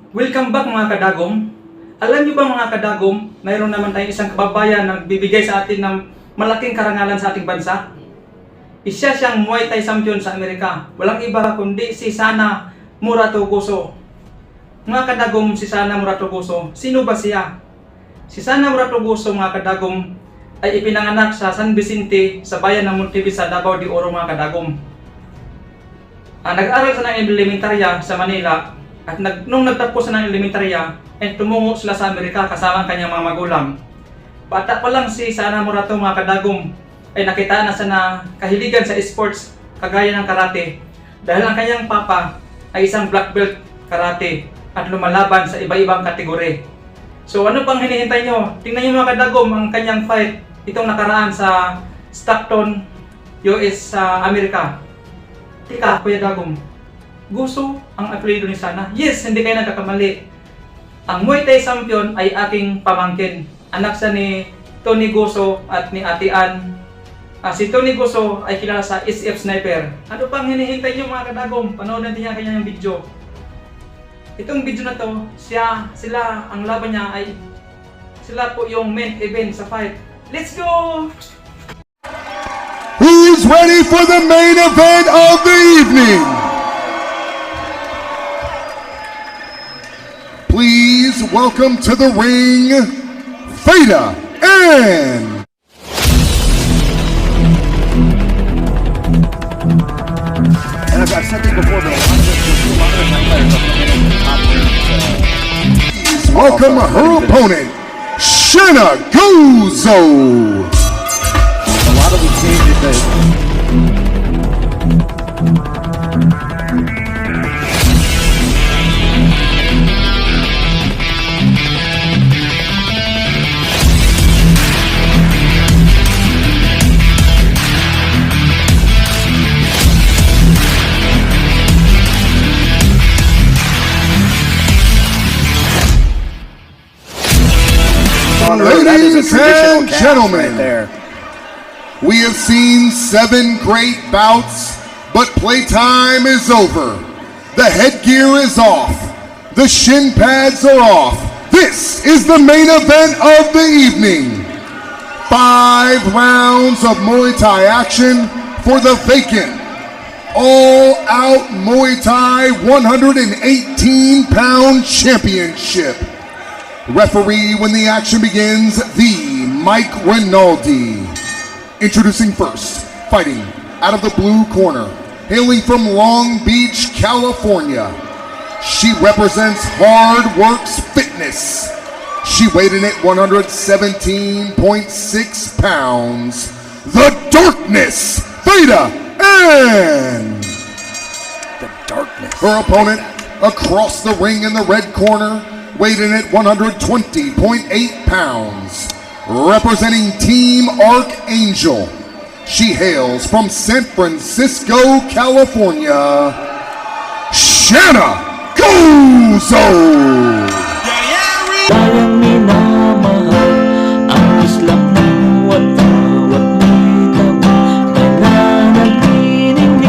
Welcome back mga kadagom. Alam niyo ba mga kadagom, mayroon naman tayong isang kababayan na nagbibigay sa atin ng malaking karangalan sa ating bansa. Isa siyang Muay Thai champion sa Amerika. Walang iba kundi si Sana Muratoguso. Mga kadagom, si Sana Muratoguso, sino ba siya? Si Sana Muratoguso mga kadagom ay ipinanganak sa San Vicente sa bayan ng Montevisa, Davao de Oro mga kadagom. Nag-aral sa ng elementarya sa Manila. At nung nagtapos na ng elementarya, ay tumungo sila sa Amerika kasama ang kanyang mga magulang. Bata pa lang si Sana Murato mga kadagom ay nakita na sa kahiligan sa sports kagaya ng karate dahil ang kanyang papa ay isang black belt karate at lumalaban sa iba-ibang kategori. So ano pang hinihintay nyo? Tingnan nyo mga kadagom ang kanyang fight itong nakaraan sa Stockton, US sa Amerika. Tika, Kuya Dagom, Guso ang apelyido ni Sana. Yes, hindi kayo nagkakamali. Ang Muay Thai champion ay aking pamangkin. Anak siya ni Tony Guso at ni Ate Ann. Si Tony Guso ay kilala sa SF Sniper. Ano pang hinihintay niyo mga kadagom? Panoorin natin yung kanyang video. Itong video na to, sila, ang laban niya ay sila po yung main event sa fight. Let's go! Who's ready for the main event of the evening? Please welcome to the ring, Fada and... And I've said this before, but a lot of my players Please welcome her opponent, Sino. A lot of the changes that Ladies and gentlemen, right there. We have seen 7 great bouts, but playtime is over. The headgear is off. The shin pads are off. This is the main event of the evening. 5 rounds of Muay Thai action for the vacant all-out Muay Thai 118-pound championship. Referee when the action begins, the Mike Rinaldi. Introducing first, fighting out of the blue corner, hailing from Long Beach, California. She represents Hard Works Fitness. She weighed in at 117.6 pounds. The Darkness, Fada and... The Darkness. Her opponent across the ring in the red corner, weighed in at 120.8 pounds. Representing Team Archangel, she hails from San Francisco, California, Shanna Gozo! Tayang minamahal ang Islam ng watawat may damang nananatinig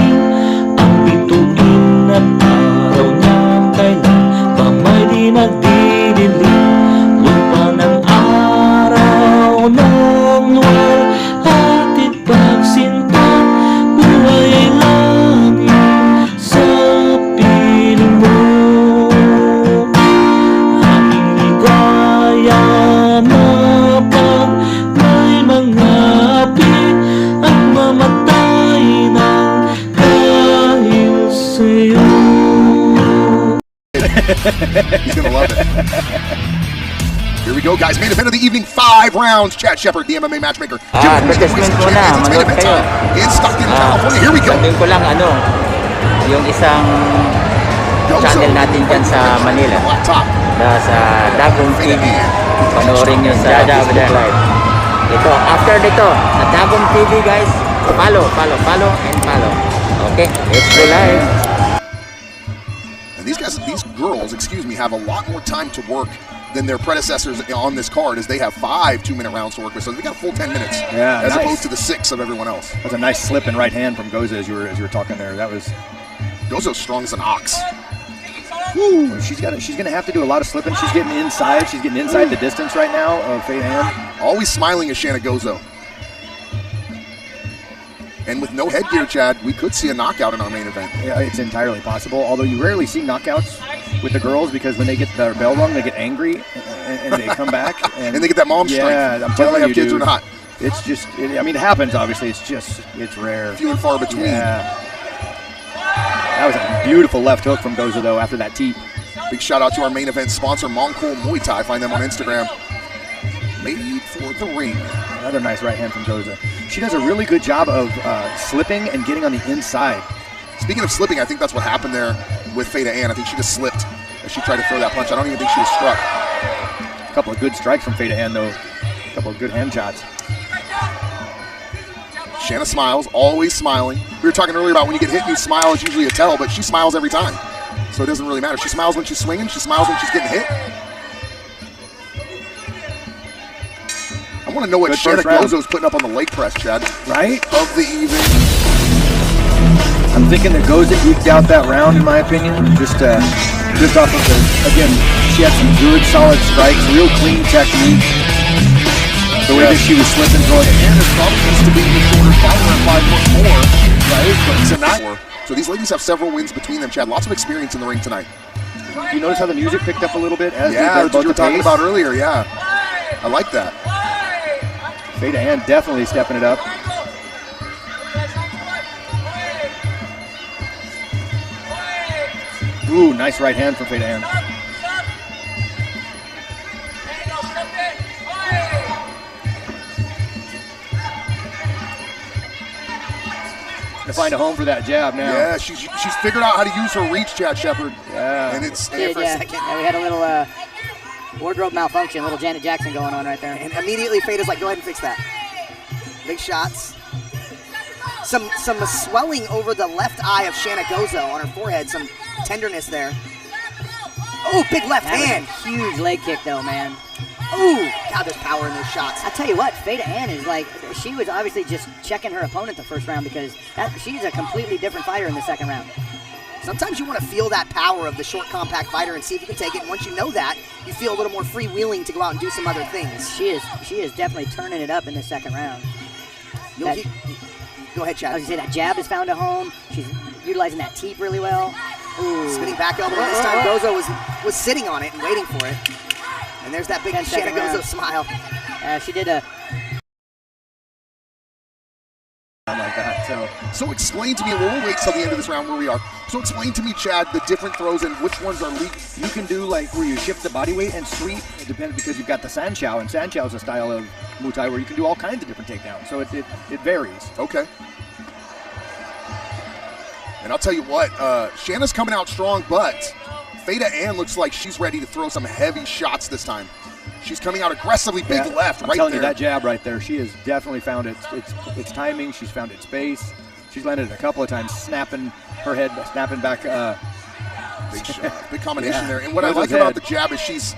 ang bituin at araw niyang kailan pa may di nagdidilim lupa ng araw ng wal hatid pagsinta buhay ay langit sa piling mo. He's gonna love it. Here we go, guys. Main event of the evening, 5 rounds. Chad Shepard, the MMA matchmaker. Advertisement ko na, manood kayo. In Stockton, California. Here we go. Sabihin ko lang yung isang channel natin dyan sa Manila. Sa Dagong TV. Panoorin nyo sa Facebook Live. Ito, after nito, sa Dagong TV guys, follow, and follow. Okay, let's go live. And these girls, have a lot more time to work than their predecessors on this card, as they have 5 2-minute rounds to work with. So they got a full 10 minutes, as opposed to the 6 of everyone else. That's a nice slip and right hand from Goza as you were talking there. That was Gozo's strong as an ox. Well, she's gonna have to do a lot of slipping. She's getting inside. She's getting inside the distance right now of Faye Ann. Always smiling as Shanna Gozo. And with no headgear, Chad, we could see a knockout in our main event. Yeah, it's entirely possible. Although you rarely see knockouts with the girls because when they get their bell rung, they get angry and they come back and they get that mom strength. Yeah, I'm telling whether they have you, kids dude, or not. It's just, I mean, it happens. Obviously, it's rare. Few and far between. Yeah. That was a beautiful left hook from Goza though after that teep. Big shout out to our main event sponsor, Mongkol Muay Thai. Find them on Instagram. Made for the ring. Another nice right hand from Goza. She does a really good job of slipping and getting on the inside. Speaking of slipping, I think that's what happened there with Faye Ann. I think she just slipped as she tried to throw that punch. I don't even think she was struck. A couple of good strikes from Faye Ann though. A couple of good hand shots. Shanna smiles, always smiling. We were talking earlier about when you get hit and you smile is usually a tell, but she smiles every time. So it doesn't really matter. She smiles when she's swinging. She smiles when she's getting hit. I want to know what Shanna Gozo's putting up on the leg press, Chad. Right? Of the evening. I'm thinking that Goza eked out that round, in my opinion. Just off of the, again, she had some good, solid strikes, real clean technique. The way that she was slipping through it. And it's probably used to being the shorter fighter at 5'4", right? But tonight, so these ladies have several wins between them, Chad. Lots of experience in the ring tonight. You notice how the music picked up a little bit? As yeah, that's what you were talking about earlier, yeah. I like that. Faye Ann definitely stepping it up. Ooh, nice right hand from Faye Ann. To find a home for that jab now. Yeah, she's figured out how to use her reach, Chad Shepard. Yeah. And it's For a second. Yeah, we had a little wardrobe malfunction, a little Janet Jackson going on right there. And immediately Faye's like, go ahead and fix that. Big shots. Some swelling over the left eye of Shanna Gozo on her forehead. Some tenderness there. Oh, big left hand. Huge leg kick though, man. Ooh, God, there's power in those shots. I tell you what, Faye Ann is like, she was obviously just checking her opponent the first round because she's a completely different fighter in the second round. Sometimes you want to feel that power of the short, compact fighter and see if you can take it. And once you know that, you feel a little more freewheeling to go out and do some other things. She is definitely turning it up in the second round. Go ahead, Chad. I was going to say, that jab has found a home. She's utilizing that teep really well. Ooh. Spinning back elbow. This time Gozo was sitting on it and waiting for it. And there's that big Shanna Gozo smile. She did a... like that. So explain to me, we'll wait till the end of this round where we are. So explain to me, Chad, the different throws and which ones are legal. You can do like where you shift the body weight and sweep. It depends because you've got the Sanchow, and Sanchow is a style of Muay Thai where you can do all kinds of different takedowns. So it varies. Okay. And I'll tell you what, Shanna's coming out strong, but Faye Ann looks like she's ready to throw some heavy shots this time. She's coming out aggressively, big left, I'm right telling there. You, that jab right there, she has definitely found its timing. She's found its space. She's landed it a couple of times, snapping her head, snapping back. Big shot, big combination there. And what I like about the jab is she's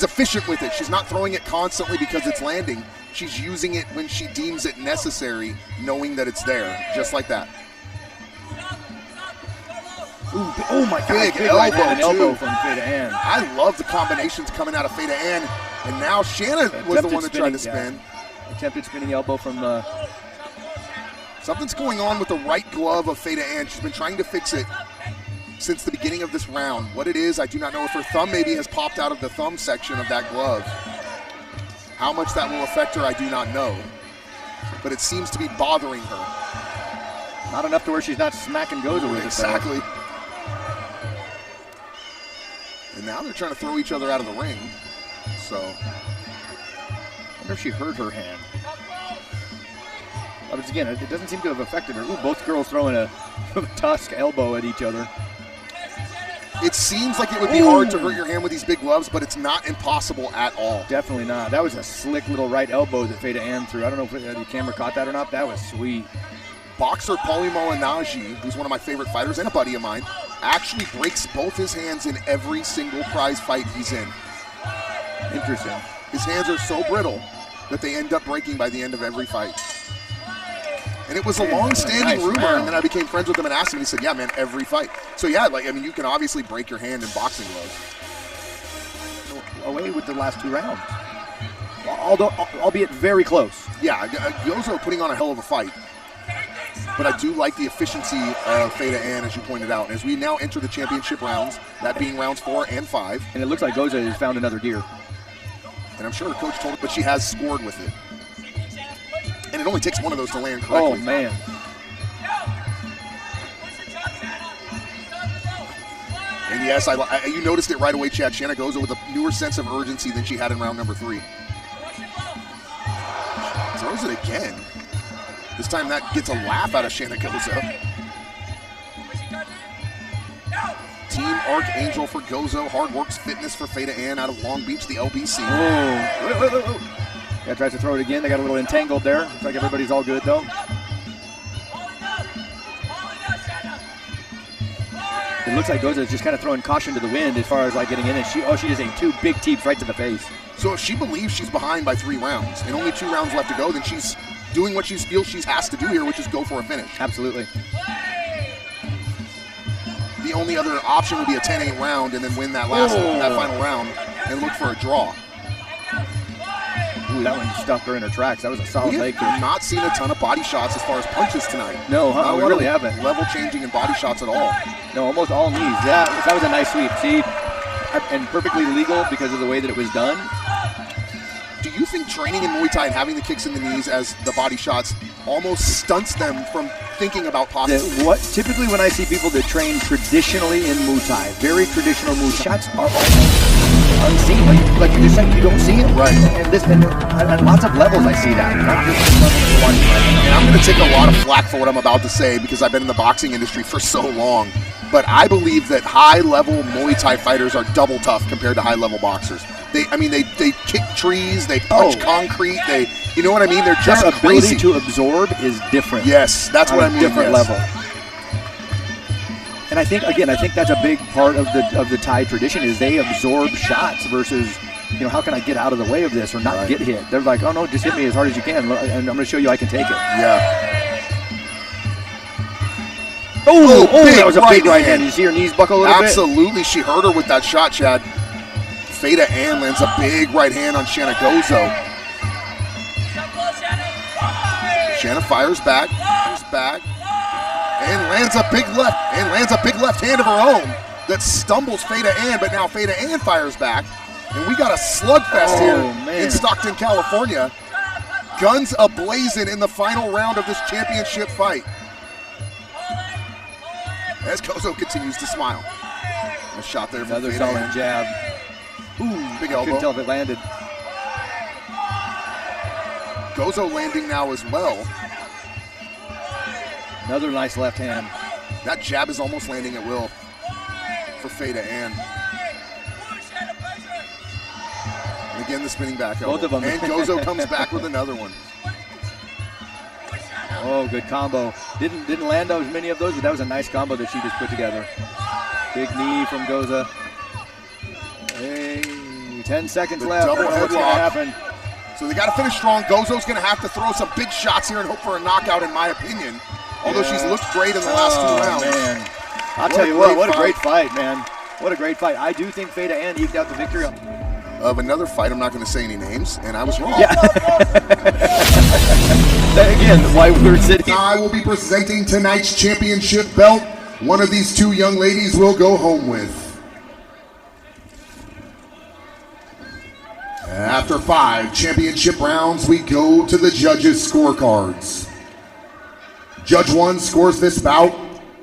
efficient with it. She's not throwing it constantly because it's landing. She's using it when she deems it necessary, knowing that it's there, just like that. Ooh, oh my God, big elbow from Faye Ann. I love the combinations coming out of Faye Ann, and now Shanna was the one that tried to spin. Attempted spinning elbow from... Something's going on with the right glove of Faye Ann. She's been trying to fix it since the beginning of this round. What it is, I do not know. If her thumb maybe has popped out of the thumb section of that glove. How much that will affect her, I do not know. But it seems to be bothering her. Not enough to where she's not smacking Goza with it. Exactly. And now they're trying to throw each other out of the ring. So, I wonder if she hurt her hand. But again, it doesn't seem to have affected her. Ooh, both girls throwing a tusk elbow at each other. It seems like it would be hard to hurt your hand with these big gloves, but it's not impossible at all. Definitely not. That was a slick little right elbow that Faye Ann threw. I don't know if the camera caught that or not. That was sweet. Boxer Paulie Malignaggi, who's one of my favorite fighters and a buddy of mine, actually breaks both his hands in every single prize fight he's in. Interesting. His hands are so brittle that they end up breaking by the end of every fight. And it was a long-standing rumor, and then I became friends with him and asked him, and he said, yeah, man, every fight. So yeah, like, I mean, you can obviously break your hand in boxing gloves. Away with the last 2 rounds. Although, albeit very close. Yeah, Gozo putting on a hell of a fight. But I do like the efficiency of Feda Ann, as you pointed out. As we now enter the championship rounds, that being rounds 4 and 5. And it looks like Gozo has found another gear. And I'm sure her coach told her, but she has scored with it. And it only takes one of those to land correctly. Oh, man. And yes, you noticed it right away, Chad. Shanna Gozo with a newer sense of urgency than she had in round number 3. Throws it again. This time that gets a laugh out of Shanna Gozo. Team Archangel for Gozo. Hard Works Fitness for Feda Ann out of Long Beach, the LBC. Oh. Yeah, tries to throw it again. They got a little entangled there. Looks like everybody's all good, though. It looks like Goza's just kind of throwing caution to the wind as far as like getting in. And she just ate 2 big teeps right to the face. So if she believes she's behind by 3 rounds and only 2 rounds left to go, then she's doing what she feels she has to do here, which is go for a finish. Absolutely. The only other option would be a 10-8 round and then win that final round and look for a draw. Ooh, that one stopped her in her tracks. That was a solid leg We kick. have not seen a ton of body shots as far as punches tonight. No, we really haven't. Level changing in body shots at all. No, almost all knees. Yeah, that was a nice sweep. See, and perfectly legal because of the way that it was done. Do you think training in Muay Thai and having the kicks in the knees as the body shots almost stunts them from thinking about possibly? Typically when I see people that train traditionally in Muay Thai, very traditional Muay Thai, shots are almost unseen. Like you just said, you don't see it. Right. And at lots of levels I see that. Not just the level that we're watching right now. And I'm going to take a lot of flack for what I'm about to say because I've been in the boxing industry for so long. But I believe that high-level Muay Thai fighters are double tough compared to high-level boxers. They kick trees, they punch concrete, you know what I mean? They're just Their crazy. ability to absorb is different. Yes, that's what I mean. Different yes. level. And I think that's a big part of the Thai tradition is they absorb shots versus, how can I get out of the way of this or not get hit? They're like, oh no, just hit me as hard as you can, and I'm going to show you I can take it. Yeah. Oh, that was a big right hand. Did you see her knees buckle a little bit? Absolutely, she hurt her with that shot, Chad. Feda Ann lands a big right hand on Shanna Gozo. Shanna fires back, and lands a big left hand of her own that stumbles Feda Ann, but now Feda Ann fires back. And we got a slugfest here in Stockton, California. Guns ablazing in the final round of this championship fight. As Gozo continues to smile. A shot there from Another Feda solid Ann. jab. Ooh, big I couldn't elbow. tell if it landed. Gozo landing now as well. Another nice left hand. That jab is almost landing at will for Feda Ann. And again, the spinning back elbow. Both of them. And Gozo comes back with another one. Oh, good combo. Didn't land as many of those, but that was a nice combo that she just put together. Big knee from Gozo. Hey, 10 seconds The left. double I don't know what's going to headlock. happen. So they got to finish strong. Gozo's going to have to throw some big shots here and hope for a knockout, in my opinion. Although she's looked great in the last 2 rounds. Man. I'll What tell a you what, great what a fight. great fight, man. What a great fight. I do think Feda Ann eked out the victory. Of another fight, I'm not going to say any names, and I was wrong. Yeah. Again, why we're sitting. I will be presenting tonight's championship belt. One of these 2 young ladies will go home with. After 5 championship rounds, we go to the judges' scorecards. Judge 1 scores this bout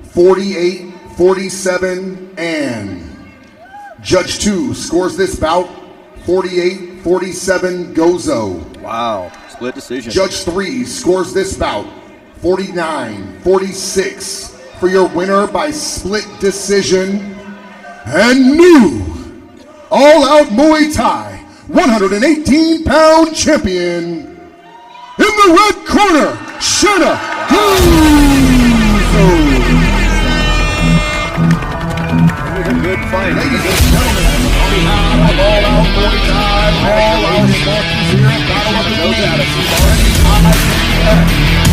48-47 and Judge 2 scores this bout 48-47 Gozo. Wow, split decision. Judge 3 scores this bout 49-46 for your winner by split decision and new all-out Muay Thai 118-pound champion in the red corner, Shanna Gozo. It was a good fight. Ladies and gentlemen, on behalf of All Out Muay Thai, all our sponsors here at Battle of the Bells, already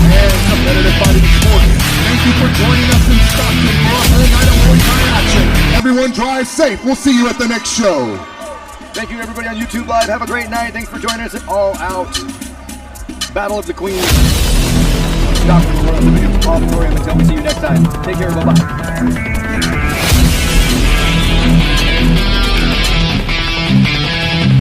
and competitive fighting sports. Thank you for joining us in Stockton for another night of Muay Thai action. Everyone drive safe. We'll see you at the next show. Thank you everybody on YouTube Live. Have a great night. Thanks for joining us at All Out Battle of the Queens. Stockton, Florida, the Auditorium. Until we see you next time. Take care. Bye-bye.